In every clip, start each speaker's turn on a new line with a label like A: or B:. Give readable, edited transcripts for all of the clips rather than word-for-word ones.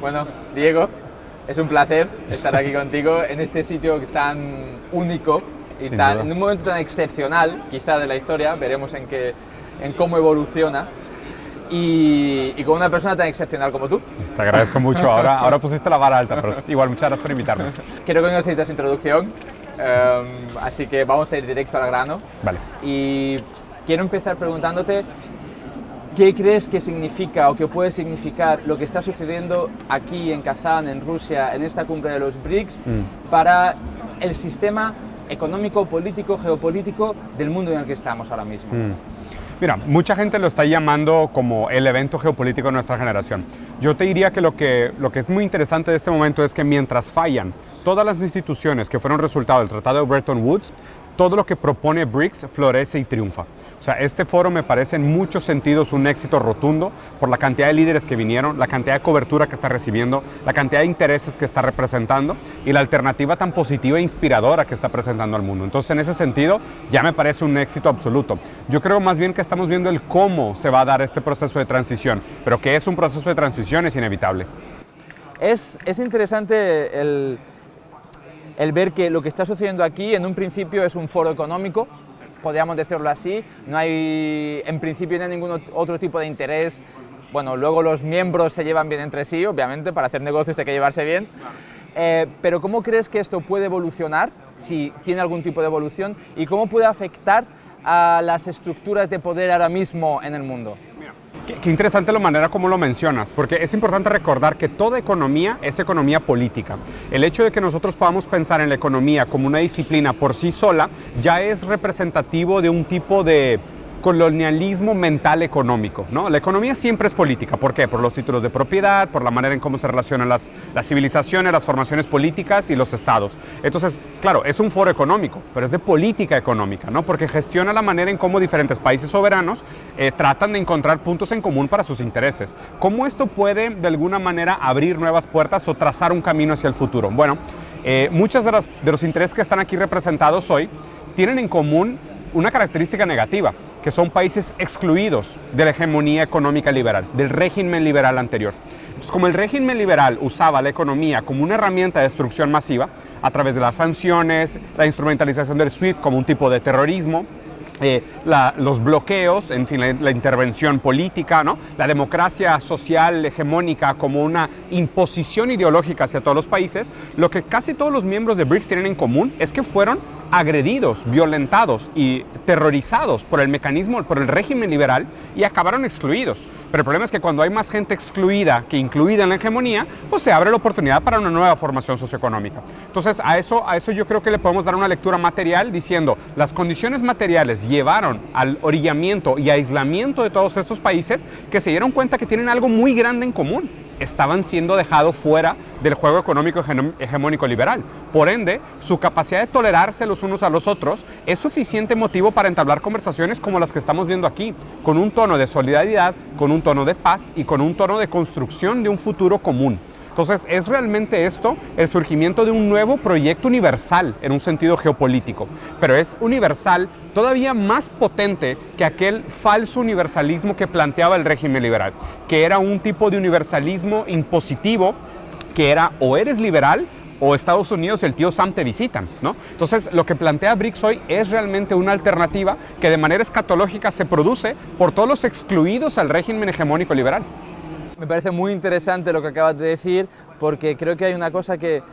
A: Bueno, Diego, es un placer estar aquí contigo en este sitio tan único y en un momento tan excepcional, quizá de la historia, veremos en cómo evoluciona, y con una persona tan excepcional como tú.
B: Te agradezco mucho, ahora pusiste la vara alta, pero igual muchas gracias por invitarme.
A: Creo que no necesitas introducción, así que vamos a ir directo al grano.
B: Vale.
A: Y quiero empezar preguntándote, ¿qué crees que significa o que puede significar lo que está sucediendo aquí en Kazán, en Rusia, en esta cumbre de los BRICS, para el sistema económico, político, geopolítico del mundo en el que estamos ahora mismo?
B: Mira, mucha gente lo está llamando como el evento geopolítico de nuestra generación. Yo te diría que lo que es muy interesante de este momento es que mientras fallan todas las instituciones que fueron resultado del Tratado de Bretton Woods, todo lo que propone BRICS florece y triunfa. O sea, este foro me parece en muchos sentidos un éxito rotundo por la cantidad de líderes que vinieron, la cantidad de cobertura que está recibiendo, la cantidad de intereses que está representando y la alternativa tan positiva e inspiradora que está presentando al mundo. Entonces, en ese sentido, ya me parece un éxito absoluto. Yo creo más bien que estamos viendo el cómo se va a dar este proceso de transición, pero que es un proceso de transición es inevitable.
A: Es interesante el ver que lo que está sucediendo aquí en un principio es un foro económico, podríamos decirlo así, no hay en principio no hay ningún otro tipo de interés. Bueno, luego los miembros se llevan bien entre sí, obviamente, para hacer negocios hay que llevarse bien, pero ¿cómo crees que esto puede evolucionar, si tiene algún tipo de evolución, y cómo puede afectar a las estructuras de poder ahora mismo en el mundo?
B: Qué interesante la manera como lo mencionas, porque es importante recordar que toda economía es economía política. El hecho de que nosotros podamos pensar en la economía como una disciplina por sí sola ya es representativo de un tipo de colonialismo mental económico, ¿no? La economía siempre es política. ¿Por qué? Por los títulos de propiedad, por la manera en cómo se relacionan las civilizaciones, las formaciones políticas y los estados. Entonces, claro, es un foro económico, pero es de política económica, ¿no? Porque gestiona la manera en cómo diferentes países soberanos tratan de encontrar puntos en común para sus intereses. ¿Cómo esto puede, de alguna manera, abrir nuevas puertas o trazar un camino hacia el futuro? Bueno, muchos de los intereses que están aquí representados hoy tienen en común una característica negativa, que son países excluidos de la hegemonía económica liberal, del régimen liberal anterior. Entonces, como el régimen liberal usaba la economía como una herramienta de destrucción masiva, a través de las sanciones, la instrumentalización del SWIFT como un tipo de terrorismo, los bloqueos, en fin, la intervención política, ¿no? La democracia social hegemónica como una imposición ideológica hacia todos los países, lo que casi todos los miembros de BRICS tienen en común es que fueron agredidos, violentados y terrorizados por el mecanismo, por el régimen liberal y acabaron excluidos. Pero el problema es que cuando hay más gente excluida que incluida en la hegemonía, pues se abre la oportunidad para una nueva formación socioeconómica. Entonces, a eso yo creo que le podemos dar una lectura material diciendo las condiciones materiales llevaron al orillamiento y aislamiento de todos estos países que se dieron cuenta que tienen algo muy grande en común. Estaban siendo dejados fuera del juego económico hegemónico liberal. Por ende, su capacidad de tolerarse los unos a los otros es suficiente motivo para entablar conversaciones como las que estamos viendo aquí, con un tono de solidaridad, con un tono de paz y con un tono de construcción de un futuro común. Entonces, es realmente esto el surgimiento de un nuevo proyecto universal en un sentido geopolítico, pero es universal todavía más potente que aquel falso universalismo que planteaba el régimen liberal, que era un tipo de universalismo impositivo, que era o eres liberal o Estados Unidos y el tío Sam te visitan, ¿no? Entonces, lo que plantea BRICS hoy es realmente una alternativa que de manera escatológica se produce por todos los excluidos al régimen hegemónico liberal.
A: Me parece muy interesante lo que acabas de decir, porque creo que hay una cosa que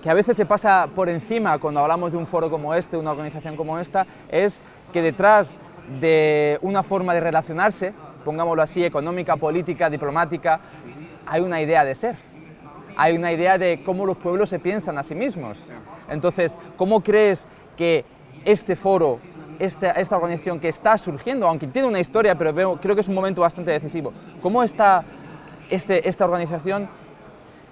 A: a veces se pasa por encima cuando hablamos de un foro como este, una organización como esta, es que detrás de una forma de relacionarse, pongámoslo así, económica, política, diplomática, hay una idea de ser. Hay una idea de cómo los pueblos se piensan a sí mismos. Entonces, ¿cómo crees que este foro, esta organización que está surgiendo, aunque tiene una historia, pero creo que es un momento bastante decisivo, cómo está esta organización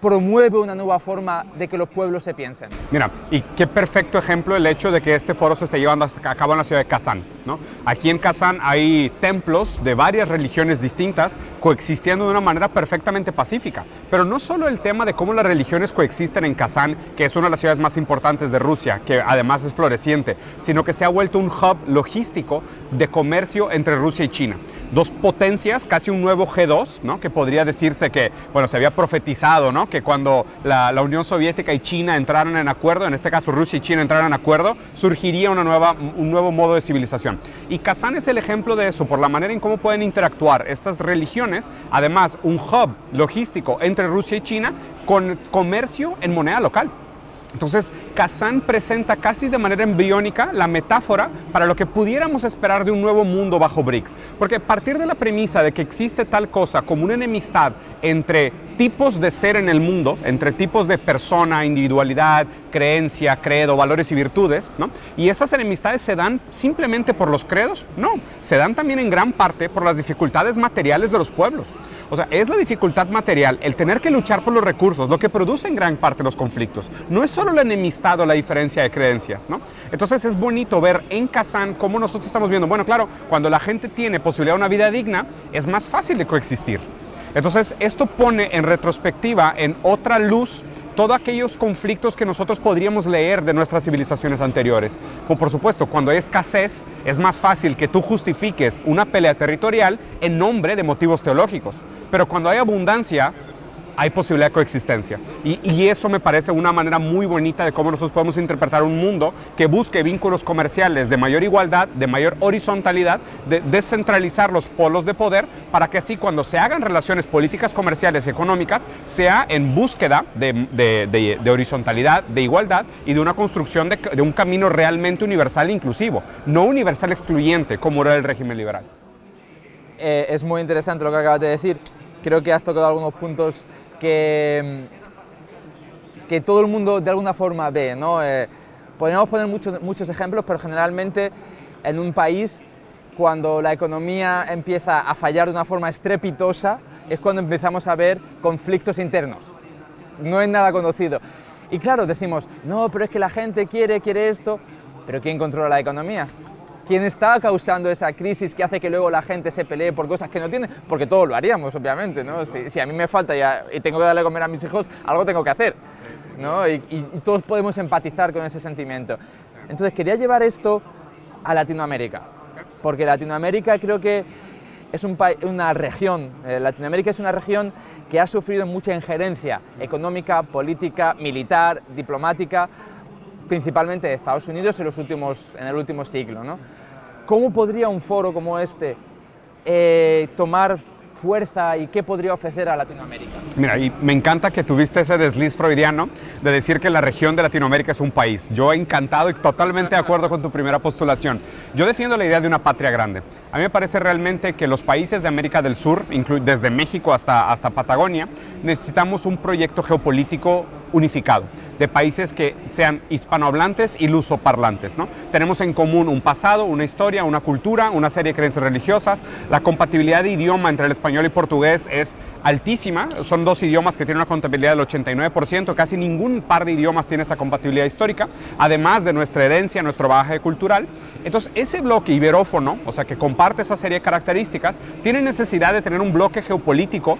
A: promueve una nueva forma de que los pueblos se piensen.
B: Mira, y qué perfecto ejemplo el hecho de que este foro se esté llevando a cabo en la ciudad de Kazán, ¿no? Aquí en Kazán hay templos de varias religiones distintas coexistiendo de una manera perfectamente pacífica. Pero no solo el tema de cómo las religiones coexisten en Kazán, que es una de las ciudades más importantes de Rusia, que además es floreciente, sino que se ha vuelto un hub logístico de comercio entre Rusia y China. Dos potencias, casi un nuevo G2, ¿no? Que podría decirse que, bueno, se había profetizado, ¿no? Que cuando la Unión Soviética y China entraran en acuerdo, en este caso Rusia y China entraran en acuerdo, surgiría un nuevo modo de civilización. Y Kazán es el ejemplo de eso, por la manera en cómo pueden interactuar estas religiones, además un hub logístico entre Rusia y China con comercio en moneda local. Entonces, Kazán presenta casi de manera embriónica la metáfora para lo que pudiéramos esperar de un nuevo mundo bajo BRICS. Porque a partir de la premisa de que existe tal cosa como una enemistad entre tipos de ser en el mundo, entre tipos de persona, individualidad, creencia, credo, valores y virtudes, ¿no? Y esas enemistades se dan simplemente por los credos, no, se dan también en gran parte por las dificultades materiales de los pueblos. O sea, es la dificultad material, el tener que luchar por los recursos, lo que produce en gran parte los conflictos. No es solo la enemistad o la diferencia de creencias, ¿no? Entonces es bonito ver en Kazán cómo nosotros estamos viendo, bueno, claro, cuando la gente tiene posibilidad de una vida digna, es más fácil de coexistir. Entonces, esto pone en retrospectiva, en otra luz, todos aquellos conflictos que nosotros podríamos leer de nuestras civilizaciones anteriores. Como por supuesto, cuando hay escasez, es más fácil que tú justifiques una pelea territorial en nombre de motivos teológicos. Pero cuando hay abundancia, hay posibilidad de coexistencia. Y eso me parece una manera muy bonita de cómo nosotros podemos interpretar un mundo que busque vínculos comerciales de mayor igualdad, de mayor horizontalidad, de descentralizar los polos de poder, para que así cuando se hagan relaciones políticas, comerciales y económicas, sea en búsqueda de horizontalidad, de igualdad y de una construcción de un camino realmente universal e inclusivo, no universal excluyente como era el régimen liberal.
A: Es muy interesante lo que acabas de decir. Creo que has tocado algunos puntos que todo el mundo de alguna forma ve, ¿no? Podríamos poner muchos ejemplos, pero generalmente en un país, cuando la economía empieza a fallar de una forma estrepitosa, es cuando empezamos a ver conflictos internos. No es nada conocido. Y claro, decimos, no, pero es que la gente quiere esto, pero ¿quién controla la economía? ¿Quién está causando esa crisis que hace que luego la gente se pelee por cosas que no tiene? Porque todos lo haríamos, obviamente, ¿no? Si a mí me falta y tengo que darle a comer a mis hijos, algo tengo que hacer, ¿no? Y todos podemos empatizar con ese sentimiento. Entonces, quería llevar esto a Latinoamérica, porque Latinoamérica creo que es una región, Latinoamérica es una región que ha sufrido mucha injerencia económica, política, militar, diplomática, principalmente de Estados Unidos en el último siglo, ¿no? ¿Cómo podría un foro como este tomar fuerza y qué podría ofrecer a Latinoamérica?
B: Mira, y me encanta que tuviste ese desliz freudiano de decir que la región de Latinoamérica es un país. Yo encantado y totalmente de acuerdo con tu primera postulación. Yo defiendo la idea de una patria grande. A mí me parece realmente que los países de América del Sur, desde México hasta Patagonia, necesitamos un proyecto geopolítico unificado, de países que sean hispanohablantes y lusoparlantes, ¿no? Tenemos en común un pasado, una historia, una cultura, una serie de creencias religiosas. La compatibilidad de idioma entre el español y portugués es altísima. Son dos idiomas que tienen una compatibilidad del 89%. Casi ningún par de idiomas tiene esa compatibilidad histórica, además de nuestra herencia, nuestro bagaje cultural. Entonces, ese bloque iberófono, o sea, que comparte esa serie de características, tiene necesidad de tener un bloque geopolítico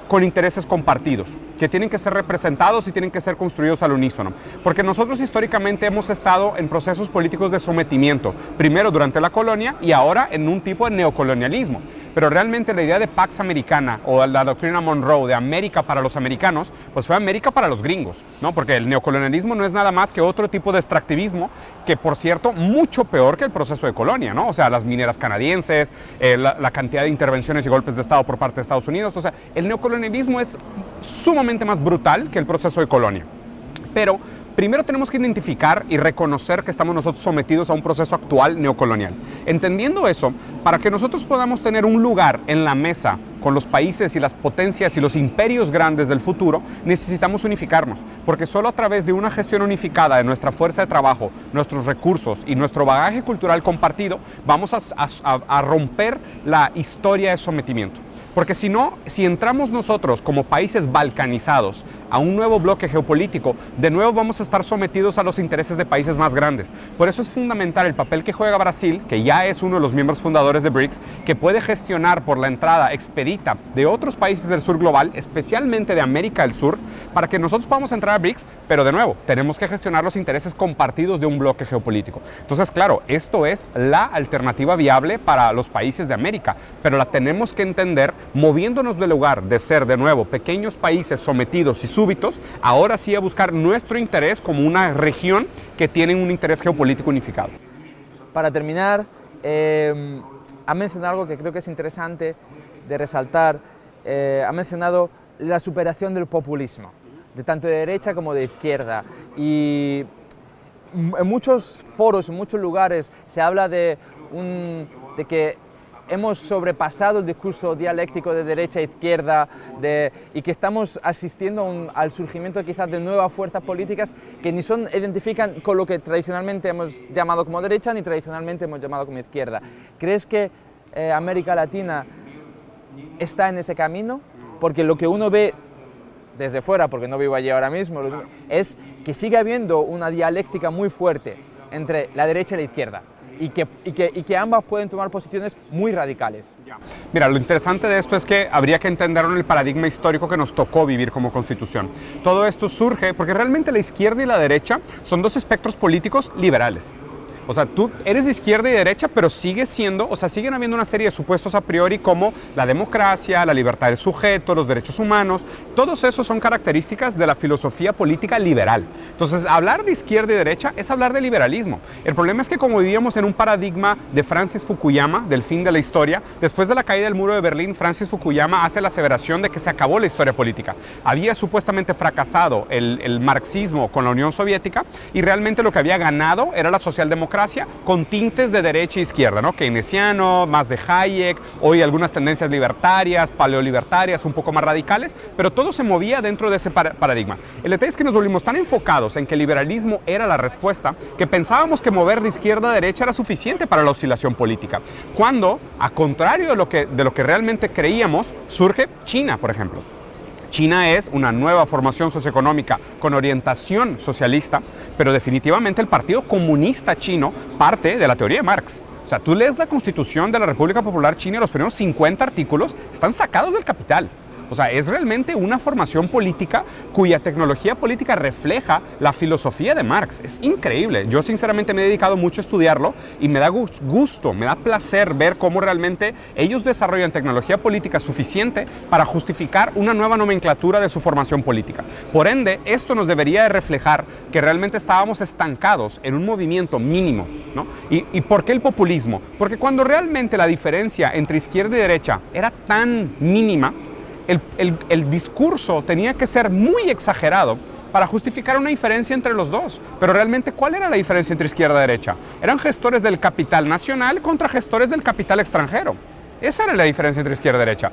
B: con intereses compartidos, que tienen que ser representados y tienen que ser construidos al unísono. Porque nosotros históricamente hemos estado en procesos políticos de sometimiento, primero durante la colonia y ahora en un tipo de neocolonialismo. Pero realmente la idea de Pax Americana o la doctrina Monroe de América para los americanos, pues fue América para los gringos, ¿no? Porque el neocolonialismo no es nada más que otro tipo de extractivismo que, por cierto, mucho peor que el proceso de colonia, ¿no? O sea, las mineras canadienses, la cantidad de intervenciones y golpes de Estado por parte de Estados Unidos. O sea, el neocolonialismo es sumamente más brutal que el proceso de colonia. Pero primero tenemos que identificar y reconocer que estamos nosotros sometidos a un proceso actual neocolonial. Entendiendo eso, para que nosotros podamos tener un lugar en la mesa con los países y las potencias y los imperios grandes del futuro, necesitamos unificarnos, porque solo a través de una gestión unificada de nuestra fuerza de trabajo, nuestros recursos y nuestro bagaje cultural compartido, vamos a romper la historia de sometimiento. Porque si no, si entramos nosotros como países balcanizados a un nuevo bloque geopolítico, de nuevo vamos a estar sometidos a los intereses de países más grandes. Por eso es fundamental el papel que juega Brasil, que ya es uno de los miembros fundadores de BRICS, que puede gestionar por la entrada expedita de otros países del sur global, especialmente de América del Sur, para que nosotros podamos entrar a BRICS, pero de nuevo, tenemos que gestionar los intereses compartidos de un bloque geopolítico. Entonces, claro, esto es la alternativa viable para los países de América, pero la tenemos que entender moviéndonos del lugar de ser, de nuevo, pequeños países sometidos y súbitos, ahora sí a buscar nuestro interés como una región que tiene un interés geopolítico unificado.
A: Para terminar, ha mencionado algo que creo que es interesante de resaltar. Ha mencionado la superación del populismo, de tanto de derecha como de izquierda. Y en muchos foros, en muchos lugares, se habla de que hemos sobrepasado el discurso dialéctico de derecha e izquierda y que estamos asistiendo al surgimiento quizás de nuevas fuerzas políticas que ni identifican con lo que tradicionalmente hemos llamado como derecha ni tradicionalmente hemos llamado como izquierda. ¿Crees que América Latina está en ese camino? Porque lo que uno ve desde fuera, porque no vivo allí ahora mismo, es que sigue habiendo una dialéctica muy fuerte entre la derecha y la izquierda. Y que ambas pueden tomar posiciones muy radicales.
B: Mira, lo interesante de esto es que habría que entenderlo en el paradigma histórico que nos tocó vivir como constitución. Todo esto surge porque realmente la izquierda y la derecha son dos espectros políticos liberales. O sea, tú eres de izquierda y derecha, pero siguen habiendo una serie de supuestos a priori como la democracia, la libertad del sujeto, los derechos humanos. Todos esos son características de la filosofía política liberal. Entonces, hablar de izquierda y derecha es hablar de liberalismo. El problema es que como vivíamos en un paradigma de Francis Fukuyama, del fin de la historia, después de la caída del muro de Berlín, Francis Fukuyama hace la aseveración de que se acabó la historia política. Había supuestamente fracasado el marxismo con la Unión Soviética y realmente lo que había ganado era la socialdemocracia con tintes de derecha e izquierda, ¿no? Keynesiano, más de Hayek, hoy algunas tendencias libertarias, paleolibertarias, un poco más radicales, pero todo se movía dentro de ese paradigma. El detalle es que nos volvimos tan enfocados en que el liberalismo era la respuesta que pensábamos que mover de izquierda a derecha era suficiente para la oscilación política, cuando, a contrario de lo que realmente creíamos, surge China, por ejemplo. China es una nueva formación socioeconómica con orientación socialista, pero definitivamente el Partido Comunista Chino parte de la teoría de Marx. O sea, tú lees la Constitución de la República Popular China y los primeros 50 artículos están sacados del Capital. O sea, es realmente una formación política cuya tecnología política refleja la filosofía de Marx. Es increíble. Yo sinceramente me he dedicado mucho a estudiarlo y me da gusto, me da placer ver cómo realmente ellos desarrollan tecnología política suficiente para justificar una nueva nomenclatura de su formación política. Por ende, esto nos debería de reflejar que realmente estábamos estancados en un movimiento mínimo, ¿no? ¿Y por qué el populismo? Porque cuando realmente la diferencia entre izquierda y derecha era tan mínima, el discurso tenía que ser muy exagerado para justificar una diferencia entre los dos. Pero realmente, ¿cuál era la diferencia entre izquierda y derecha? Eran gestores del capital nacional contra gestores del capital extranjero. Esa era la diferencia entre izquierda y derecha,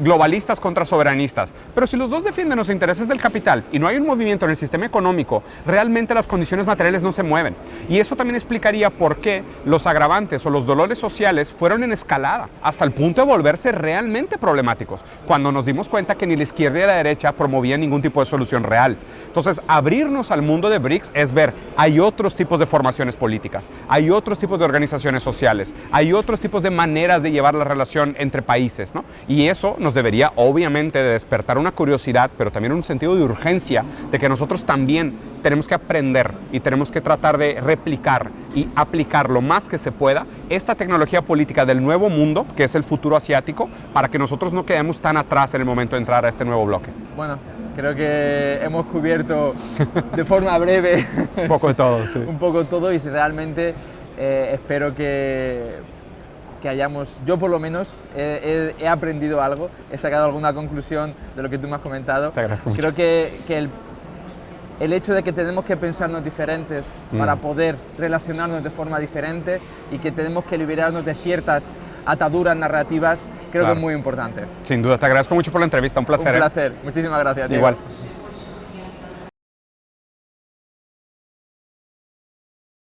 B: globalistas contra soberanistas. Pero si los dos defienden los intereses del capital y no hay un movimiento en el sistema económico, realmente las condiciones materiales no se mueven. Y eso también explicaría por qué los agravantes o los dolores sociales fueron en escalada, hasta el punto de volverse realmente problemáticos, cuando nos dimos cuenta que ni la izquierda ni la derecha promovían ningún tipo de solución real. Entonces, abrirnos al mundo de BRICS es ver, hay otros tipos de formaciones políticas, hay otros tipos de organizaciones sociales, hay otros tipos de maneras de llevar la relación entre países, ¿no? Y eso nos debería obviamente de despertar una curiosidad, pero también un sentido de urgencia de que nosotros también tenemos que aprender y tenemos que tratar de replicar y aplicar lo más que se pueda esta tecnología política del nuevo mundo, que es el futuro asiático, para que nosotros no quedemos tan atrás en el momento de entrar a este nuevo bloque.
A: Bueno, creo que hemos cubierto de forma breve
B: un poco de todo, sí.
A: Un poco todo y realmente espero que hayamos, yo por lo menos, he aprendido algo, he sacado alguna conclusión de lo que tú me has comentado.
B: Te agradezco mucho.
A: Creo que el hecho de que tenemos que pensarnos diferentes para poder relacionarnos de forma diferente y que tenemos que liberarnos de ciertas ataduras narrativas, creo que es muy importante.
B: Sin duda, te agradezco mucho por la entrevista, un placer.
A: Un placer, muchísimas gracias, Diego.
B: Igual.